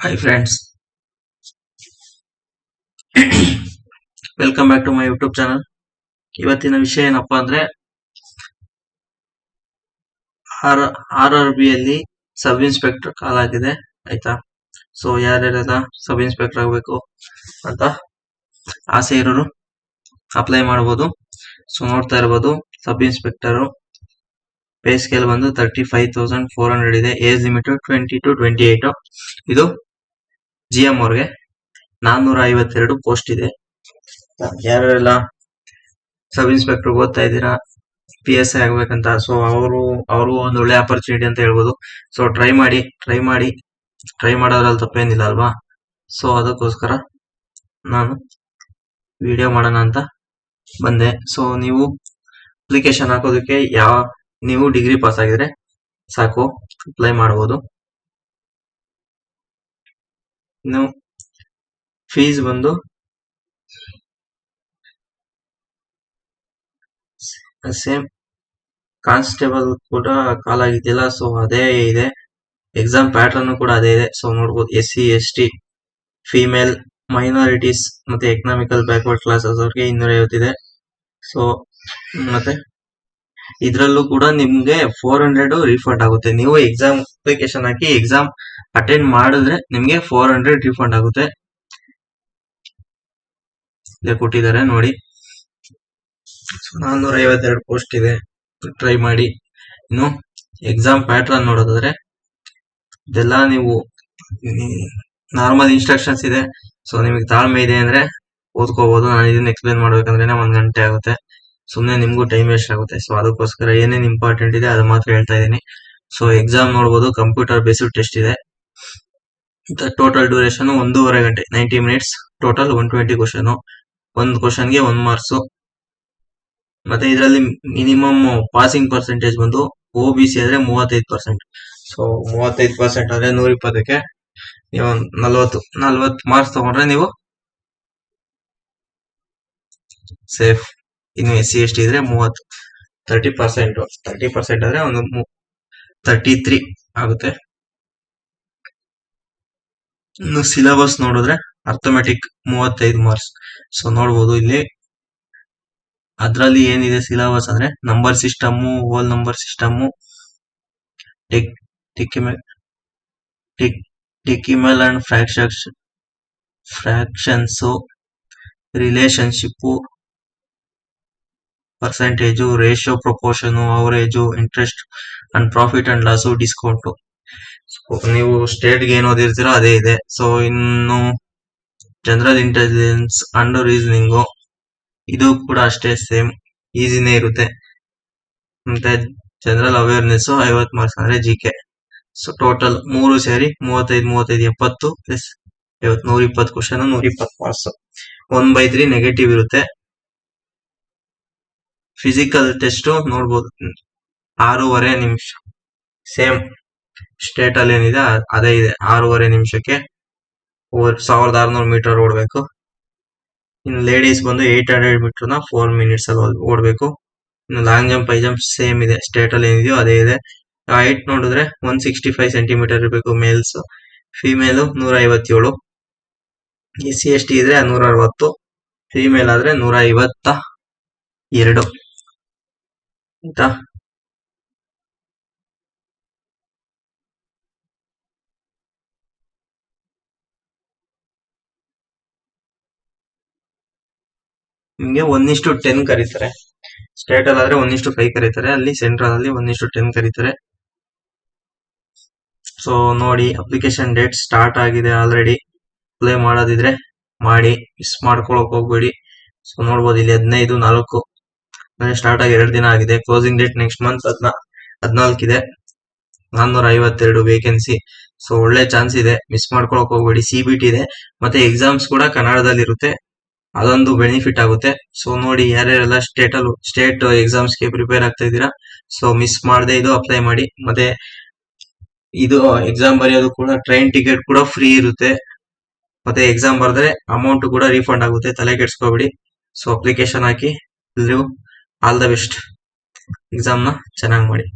Hi friends, welcome back to my YouTube channel. ಇವತ್ತಿನ ವಿಷಯ ಏನಪ್ಪಾ ಅಂದ್ರೆ RRB ಯಲ್ಲಿ ಸಬ್ ಇನ್ಸ್ಪೆಕ್ಟರ್ ಕಾಲ್ ಆಗಿದೆ ಆಯ್ತಾ. ಸೊ ಯಾರ್ಯಾರೆಲ್ಲ ಸಬ್ ಇನ್ಸ್ಪೆಕ್ಟರ್ ಆಗಬೇಕು ಅಂತ ಆಸೆ ಇರೋರು ಅಪ್ಲೈ ಮಾಡಬಹುದು. ಸೊ ನೋಡ್ತಾ ಇರಬಹುದು ಸಬ್ ಇನ್ಸ್ಪೆಕ್ಟರ್ ಪೇ ಸ್ಕೇಲ್ ಬಂದು 35,400 ಇದೆ. Age limit 20 to 28. ಇದು GM ಅವ್ರಿಗೆ 452 ಪೋಸ್ಟ್ ಇದೆ. ಯಾರೆಲ್ಲ ಸಬ್ ಇನ್ಸ್ಪೆಕ್ಟರ್ ಓದ್ತಾ ಇದ್ದೀರಾ, PSI ಆಗ್ಬೇಕಂತ, ಸೊ ಅವರು ಒಂದು ಒಳ್ಳೆ ಆಪರ್ಚುನಿಟಿ ಅಂತ ಹೇಳ್ಬೋದು. ಸೊ ಟ್ರೈ ಮಾಡೋದ್ರಲ್ಲಿ ತಪ್ಪೇನಿಲ್ಲ ಅಲ್ವಾ. ಸೊ ಅದಕ್ಕೋಸ್ಕರ ನಾನು ವಿಡಿಯೋ ಮಾಡೋಣ ಅಂತ ಬಂದೆ. ಸೊ ನೀವು ಅಪ್ಲಿಕೇಶನ್ ಹಾಕೋದಕ್ಕೆ ನೀವು ಡಿಗ್ರಿ ಪಾಸ್ ಆಗಿದ್ರೆ ಸಾಕು, ಅಪ್ಲೈ ಮಾಡಬಹುದು. ಇನ್ನು ಫೀಸ್ ಬಂದು ಸೇಮ್ ಕಾನ್ಸ್ಟೇಬಲ್ ಕೂಡ ಕಾಲ್ ಆಗಿದ್ದಿಲ್ಲ, ಸೊ ಅದೇ ಇದೆ. ಎಕ್ಸಾಮ್ ಪ್ಯಾಟರ್ನ್ ಕೂಡ ಅದೇ ಇದೆ. ಸೊ ನೋಡ್ಬೋದು SC ST ಫಿಮೇಲ್ ಮೈನಾರಿಟೀಸ್ ಮತ್ತೆ ಎಕನಾಮಿಕಲ್ ಬ್ಯಾಕ್ವರ್ಡ್ ಕ್ಲಾಸಸ್ ಅವ್ರಿಗೆ 250 ಇದೆ. ಸೊ ಮತ್ತೆ ಇದ್ರಲ್ಲೂ ಕೂಡ ನಿಮ್ಗೆ 400 ರಿಫಂಡ್ ಆಗುತ್ತೆ. ನೀವು ಎಕ್ಸಾಮ್ ಅಪ್ಲಿಕೇಶನ್ ಹಾಕಿ ಎಕ್ಸಾಮ್ ಅಟೆಂಡ್ ಮಾಡಿದ್ರೆ ನಿಮ್ಗೆ 400 ರಿಫಂಡ್ ಆಗುತ್ತೆ. ಇಲ್ಲೇ ಕೊಟ್ಟಿದ್ದಾರೆ ನೋಡಿ. 452 ಪೋಸ್ಟ್ ಇದೆ, ಟ್ರೈ ಮಾಡಿ. ಇನ್ನು ಎಕ್ಸಾಮ್ ಪ್ಯಾಟರ್ನ್ ನೋಡೋದಾದ್ರೆ ಇದೆಲ್ಲ ನೀವು ನಾರ್ಮಲ್ ಇನ್ಸ್ಟ್ರಕ್ಷನ್ಸ್ ಇದೆ. ಸೊ ನಿಮಗೆ ತಾಳ್ಮೆ ಇದೆ ಅಂದ್ರೆ ಓದ್ಕೋಬಹುದು. ನಾನು ಇದನ್ನ ಎಕ್ಸ್ಪ್ಲೇನ್ ಮಾಡ್ಬೇಕಂದ್ರೆ 1 ಗಂಟೆ ಆಗುತ್ತೆ, ಸುಮ್ಮನೆ ನಿಮ್ಗೂ ಟೈಮ್ ವೇಸ್ಟ್ ಆಗುತ್ತೆ. ಸೊ ಅದಕ್ಕೋಸ್ಕರ ಏನೇನು ಇಂಪಾರ್ಟೆಂಟ್ ಇದೆ ಅದು ಮಾತ್ರ ಹೇಳ್ತಾ ಇದ್ದೀನಿ. ಸೊ ಎಕ್ಸಾಮ್ ನೋಡಬಹುದು, ಕಂಪ್ಯೂಟರ್ ಬೇಸ್ಡ್ ಟೆಸ್ಟ್ ಇದೆ. ಟೋಟಲ್ ಡ್ಯೂರೇಷನ್ 1.5 ಗಂಟೆ, 90 ಮಿನಿಟ್ಸ್. ಟೋಟಲ್ 120 ಕ್ವಶನ್, ಒಂದು ಕ್ವಶನ್ಗೆ 1 ಮಾರ್ಕ್ಸ್. ಮತ್ತೆ ಇದರಲ್ಲಿ ಮಿನಿಮಮ್ ಪಾಸಿಂಗ್ ಪರ್ಸೆಂಟೇಜ್ ಬಂದು OBC ಆದ್ರೆ 35%. ಸೊ 35% ಅಂದ್ರೆ 120ಕ್ಕೆ ನೀವು 40 ಮಾರ್ಕ್ಸ್ ತಗೊಂಡ್ರೆ ನೀವು ಸೇಫ್. ಇನ್ನು SC ST ಇದ್ರೆ 30% ಆದ್ರೆ ಒಂದು 33 ಆಗುತ್ತೆ. ಇನ್ನು ಸಿಲೆಬಸ್ ನೋಡಿದ್ರೆ ಅರ್ಥಮೆಟಿಕ್ 35 ಮಾರ್ಕ್ಸ್. ಸೊ ನೋಡ್ಬೋದು ಇಲ್ಲಿ ಅದ್ರಲ್ಲಿ ಏನಿದೆ ಸಿಲೆಬಸ್ ಅಂದ್ರೆ number system, whole number system, decimal and fractions, relationship, percentage, ratio, proportion, average, interest and profit and loss, discount. ನೀವು ಸ್ಟೇಟ್ ಗೆ ಏನು ಓದಿರ್ತೀರೋ ಅದೇ ಇದೆ. ಸೊ ಇನ್ನು ಜನರಲ್ ಇಂಟೆಲಿಜೆನ್ಸ್ ಅಂಡ್ ರೀಸನಿಂಗ್, ಇದು ಕೂಡ ಅಷ್ಟೇ ಸೇಮ್, ಈಸಿನೇ ಇರುತ್ತೆ. ಮತ್ತೆ ಜನರಲ್ ಅವೇರ್ನೆಸ್ 50 ಮಾರ್ಕ್ಸ್ ಅಂದ್ರೆ GK. ಸೊ ಟೋಟಲ್ 3 ಸೇರಿ 35 70 ಪ್ಲಸ್ 120 ಕ್ವಶನ್, 120 ಮಾರ್ಕ್ಸ್. 1/3 ನೆಗೆಟಿವ್ ಇರುತ್ತೆ. ಫಿಸಿಕಲ್ ಟೆಸ್ಟ್ ನೋಡ್ಬೋದು 6.5 ನಿಮಿಷ, ಸೇಮ್ ಸ್ಟೇಟ್ ಅಲ್ಲಿ ಏನಿದೆ ಅದೇ ಇದೆ. 6.5 ನಿಮಿಷಕ್ಕೆ 1600 ಮೀಟರ್ ಓಡಬೇಕು. ಇನ್ನು ಲೇಡೀಸ್ ಬಂದು 800 ಮೀಟರ್ನ 4 ಮಿನಿಟ್ಸ್ ಅಲ್ಲಿ ಓಡಬೇಕು. ಇನ್ನು long jump, high jump same ಇದೆ, ಸ್ಟೇಟ್ ಅಲ್ಲಿ ಏನಿದೆಯೋ ಅದೇ ಇದೆ. ಹೈಟ್ ನೋಡಿದ್ರೆ 165 ಸೆಂಟಿಮೀಟರ್ ಇರಬೇಕು ಮೇಲ್ಸ್. ಫಿಮೇಲ್ 157, SC ST ಇದ್ರೆ 160, ಫಿಮೇಲ್ ಆದ್ರೆ 152. ಆಯ್ತಾ. ನಿಮ್ಗೆ 1:10 ಕರೀತಾರೆ. ಸ್ಟೇಟ್ ಅಲ್ಲಿ ಆದ್ರೆ 1:5 ಕರೀತಾರೆ, ಅಲ್ಲಿ ಸೆಂಟ್ರಲ್ ಅಲ್ಲಿ 1:10 ಕರೀತಾರೆ. ಸೊ ನೋಡಿ, ಅಪ್ಲಿಕೇಶನ್ ಡೇಟ್ ಸ್ಟಾರ್ಟ್ ಆಗಿದೆ ಆಲ್ರೆಡಿ. ಅಪ್ಲೈ ಮಾಡೋದಿದ್ರೆ ಮಾಡಿ, ಮಿಸ್ ಮಾಡ್ಕೊಳಕ್ ಹೋಗ್ಬೇಡಿ. ಸೊ ನೋಡ್ಬೋದು ಇಲ್ಲಿ 15/4 ಅಂದ್ರೆ ಸ್ಟಾರ್ಟ್ ಆಗಿ 2 ದಿನ ಆಗಿದೆ. ಕ್ಲೋಸಿಂಗ್ ಡೇಟ್ ನೆಕ್ಸ್ಟ್ ಮಂತ್ 14 ಇದೆ. 452 ವೇಕೆನ್ಸಿ. ಸೊ ಒಳ್ಳೆ ಚಾನ್ಸ್ ಇದೆ, ಮಿಸ್ ಮಾಡ್ಕೊಳಕ್ ಹೋಗ್ಬೇಡಿ. CBT ಇದೆ, ಮತ್ತೆ ಎಕ್ಸಾಮ್ಸ್ ಕೂಡ ಕನ್ನಡದಲ್ಲಿ ಇರುತ್ತೆ, ಅದೊಂದು ಬೆನಿಫಿಟ್ ಆಗುತ್ತೆ. ಸೊ ನೋಡಿ, ಯಾರ್ಯಾರೆಲ್ಲ ಸ್ಟೇಟ್ ಎಕ್ಸಾಮ್ಸ್ ಗೆ ಪ್ರಿಪೇರ್ ಆಗ್ತಾ ಇದ್ದೀರಾ, ಸೊ ಮಿಸ್ ಮಾಡದೆ ಇದು ಅಪ್ಲೈ ಮಾಡಿ. ಮತ್ತೆ ಇದು ಎಕ್ಸಾಮ್ ಬರೆಯೋದು ಕೂಡ ಟ್ರೈನ್ ಟಿಕೆಟ್ ಕೂಡ ಫ್ರೀ ಇರುತ್ತೆ. ಮತ್ತೆ ಎಕ್ಸಾಮ್ ಬರೆದ್ರೆ ಅಮೌಂಟ್ ಕೂಡ ರೀಫಂಡ್ ಆಗುತ್ತೆ, ತಲೆ ಕೆಡ್ಸ್ಕೋಬೇಡಿ. ಸೊ ಅಪ್ಲಿಕೇಶನ್ ಹಾಕಿ, ಆಲ್ ದ ಬೆಸ್ಟ್. ಎಕ್ಸಾಮ್ನ ಚೆನ್ನಾಗಿ ಮಾಡಿ.